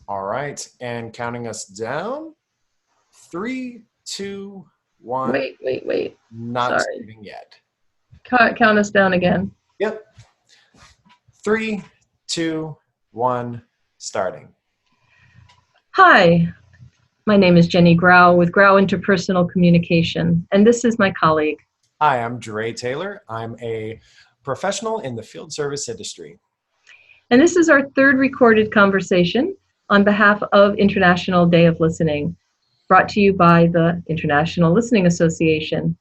All right, and counting us down. Three, two, one. Wait. Not Sorry. starting yet. Count us down again. Yep. Three, two, one. Starting. Hi, my name is Jennie Grau with Grau Interpersonal Communication, and this is my colleague. Hi, I'm Drey Taylor. I'm a professional in the field service industry. And this is our third recorded conversation on behalf of International Day of Listening, brought to you by the International Listening Association.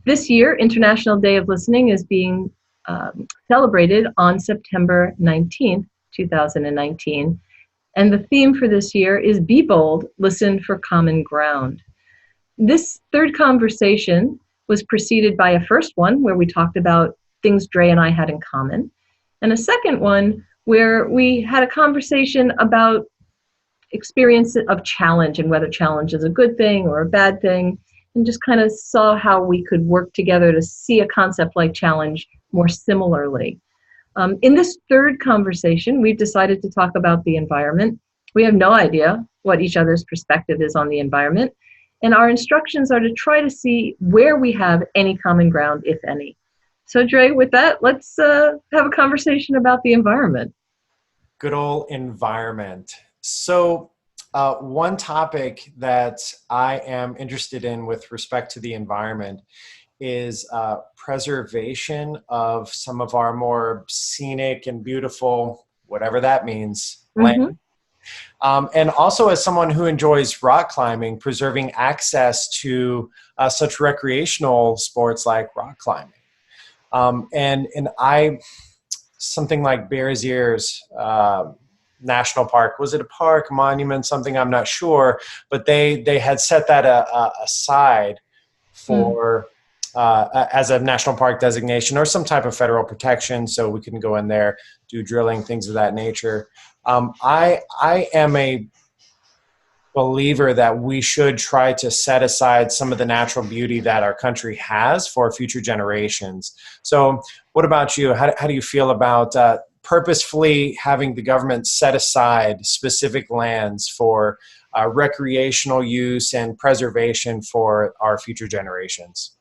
This year, International Day of Listening is being celebrated on September 19th, 2019. And the theme for this year is Be Bold, Listen for Common Ground. This third conversation was preceded by a first one where we talked about things Drey and I had in common, and a second one where we had a conversation about experience of challenge and whether challenge is a good thing or a bad thing, and just kind of saw how we could work together to see a concept like challenge more similarly. In this third conversation, we've decided to talk about the environment. We have no idea what each other's perspective is on the environment, and our instructions are to try to see where we have any common ground, if any. So, Drey, with that, let's have a conversation about the environment. Good old environment. So, one topic that I am interested in with respect to the environment is preservation of some of our more scenic and beautiful, whatever that means, land. And also as someone who enjoys rock climbing, preserving access to such recreational sports like rock climbing. And I, something like Bears Ears National Park, was it a park, monument, something, I'm not sure, but they had set that aside for as a national park designation or some type of federal protection, so we can go in there, do drilling, things of that nature. I am a believer that we should try to set aside some of the natural beauty that our country has for future generations. So what about you? How do you feel about purposefully having the government set aside specific lands for recreational use and preservation for our future generations?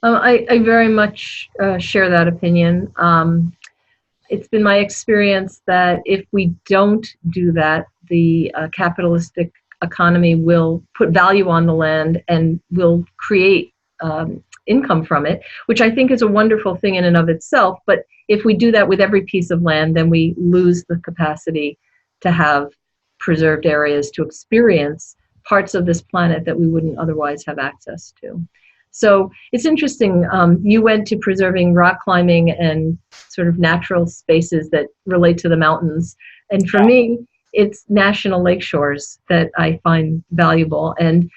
I very much share that opinion. It's been my experience that if we don't do that, the capitalistic economy will put value on the land and will create income from it, which I think is a wonderful thing in and of itself. But if we do that with every piece of land, then we lose the capacity to have preserved areas to experience parts of this planet that we wouldn't otherwise have access to. So it's interesting. You went to preserving rock climbing and sort of natural spaces that relate to the mountains. And for me, it's national lake shores that I find valuable. And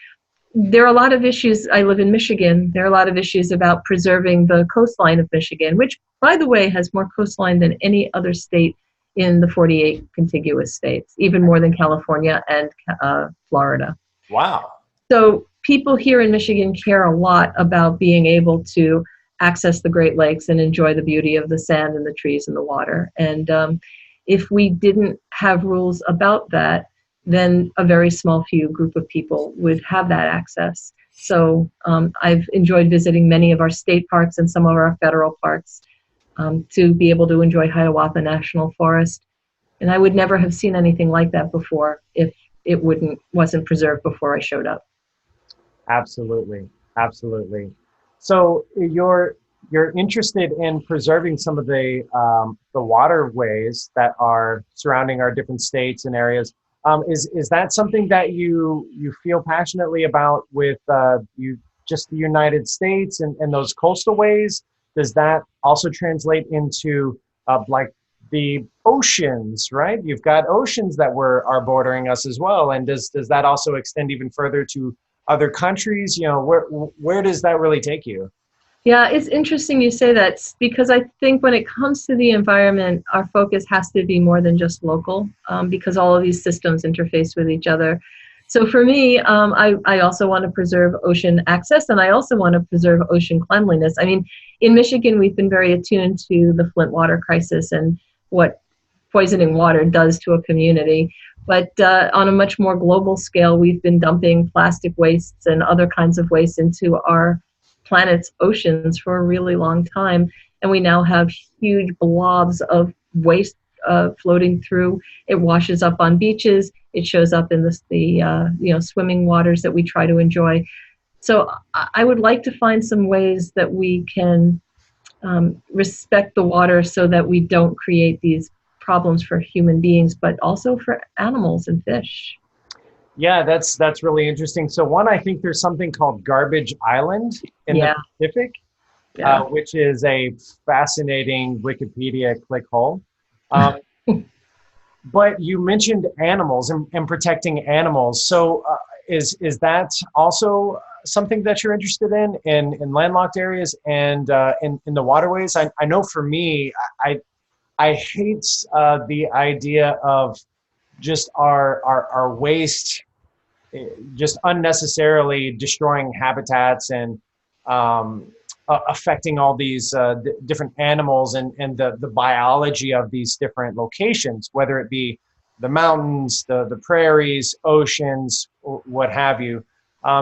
there are a lot of issues. I live in Michigan. There are a lot of issues about preserving the coastline of Michigan, which, by the way, has more coastline than any other state in the 48 contiguous states, even more than California and Florida. Wow. So people here in Michigan care a lot about being able to access the Great Lakes and enjoy the beauty of the sand and the trees and the water. And if we didn't have rules about that, then a very small few group of people would have that access. So I've enjoyed visiting many of our state parks and some of our federal parks to be able to enjoy Hiawatha National Forest. And I would never have seen anything like that before if it wasn't preserved before I showed up. Absolutely. So you're interested in preserving some of the waterways that are surrounding our different states and areas. Is that something that you feel passionately about with just the United States and those coastal ways? Does that also translate into like the oceans, right? You've got oceans that are bordering us as well, and does that also extend even further to other countries? You know, where does that really take you? Yeah, it's interesting you say that, because I think when it comes to the environment, our focus has to be more than just local, because all of these systems interface with each other. So for me, I also want to preserve ocean access, and I also want to preserve ocean cleanliness. I mean, in Michigan, we've been very attuned to the Flint water crisis and what poisoning water does to a community. But on a much more global scale, we've been dumping plastic wastes and other kinds of waste into our planet's oceans for a really long time. And we now have huge blobs of waste floating through. It washes up on beaches. It shows up in the swimming waters that we try to enjoy. So I would like to find some ways that we can respect the water so that we don't create these problems for human beings, but also for animals and fish. Yeah, that's really interesting. So one, I think there's something called Garbage Island in the Pacific, which is a fascinating Wikipedia click hole. But you mentioned animals and protecting animals. So is that also something that you're interested in landlocked areas and in the waterways? I know for me, I hate the idea of just our waste just unnecessarily destroying habitats and affecting all these different animals and the biology of these different locations, whether it be the mountains, the prairies, oceans, what have you.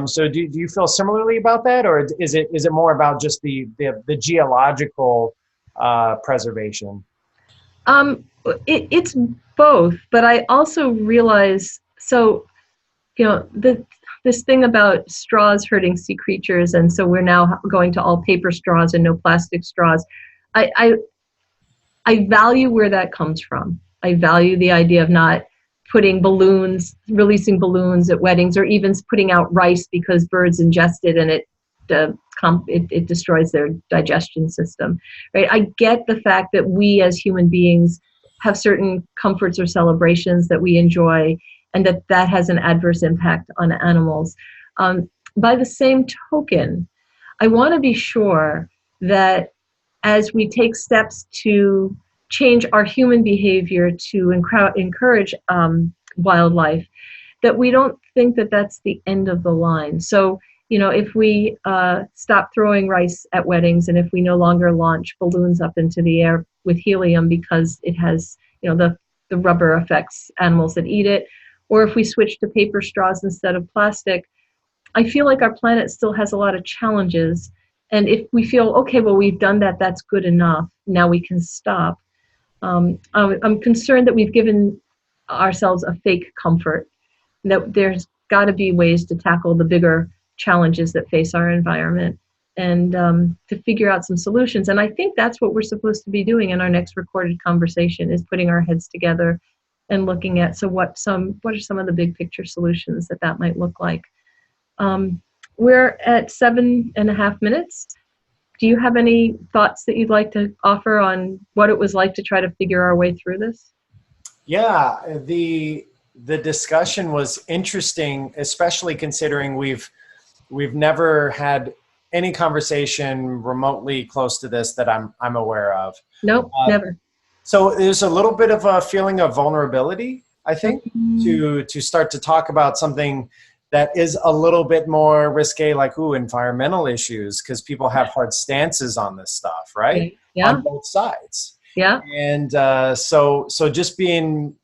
So do you feel similarly about that, or is it more about just the geological preservation? It's both, but I also realize, so, this thing about straws hurting sea creatures, and so we're now going to all paper straws and no plastic straws. I value where that comes from. I value the idea of not releasing balloons at weddings, or even putting out rice because birds ingest it and it destroys their digestion system. Right? I get the fact that we as human beings have certain comforts or celebrations that we enjoy, and that has an adverse impact on animals. By the same token, I want to be sure that as we take steps to change our human behavior to encourage wildlife, that we don't think that that's the end of the line. So, if we stop throwing rice at weddings, and if we no longer launch balloons up into the air with helium because it has, the rubber affects animals that eat it, or if we switch to paper straws instead of plastic, I feel like our planet still has a lot of challenges. And if we feel, okay, well, we've done that, that's good enough, now we can stop. I'm concerned that we've given ourselves a fake comfort, that there's got to be ways to tackle the bigger challenges that face our environment, and to figure out some solutions. And I think that's what we're supposed to be doing in our next recorded conversation, is putting our heads together and looking at, so what are some of the big picture solutions that might look like. We're at 7.5 minutes. Do you have any thoughts that you'd like to offer on what it was like to try to figure our way through this? Yeah, the discussion was interesting, especially considering we've never had any conversation remotely close to this that I'm aware of. Nope, never. So there's a little bit of a feeling of vulnerability, I think, to start to talk about something that is a little bit more risque, like environmental issues, because people have hard stances on this stuff, right? Yeah. On both sides. Yeah. And so just being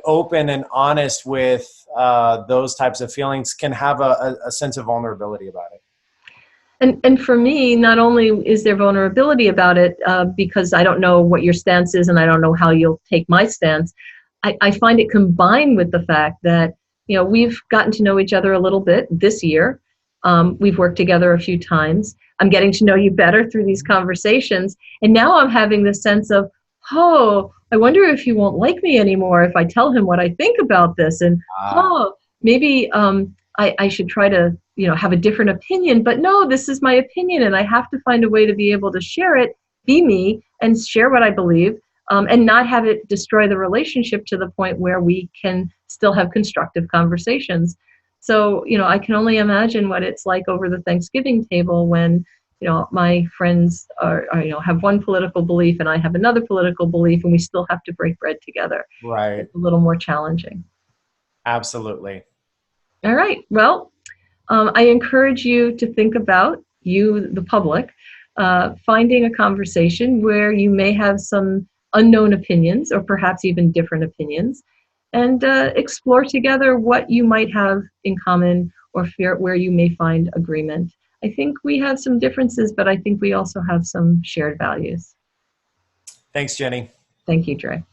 open and honest with those types of feelings can have a sense of vulnerability about it. And for me, not only is there vulnerability about it, because I don't know what your stance is and I don't know how you'll take my stance, I find it combined with the fact that, we've gotten to know each other a little bit this year. We've worked together a few times. I'm getting to know you better through these conversations. And now I'm having this sense of, I wonder if he won't like me anymore if I tell him what I think about this. And, maybe I should try to, have a different opinion. But no, this is my opinion, and I have to find a way to be able to share it, be me, and share what I believe, and not have it destroy the relationship to the point where we can still have constructive conversations. So, I can only imagine what it's like over the Thanksgiving table when, my friends are have one political belief and I have another political belief, and we still have to break bread together. Right. It's a little more challenging. Absolutely. All right. Well, I encourage you to think about, you, the public, finding a conversation where you may have some unknown opinions, or perhaps even different opinions, and explore together what you might have in common or where you may find agreement. I think we have some differences, but I think we also have some shared values. Thanks, Jenny. Thank you, Drey.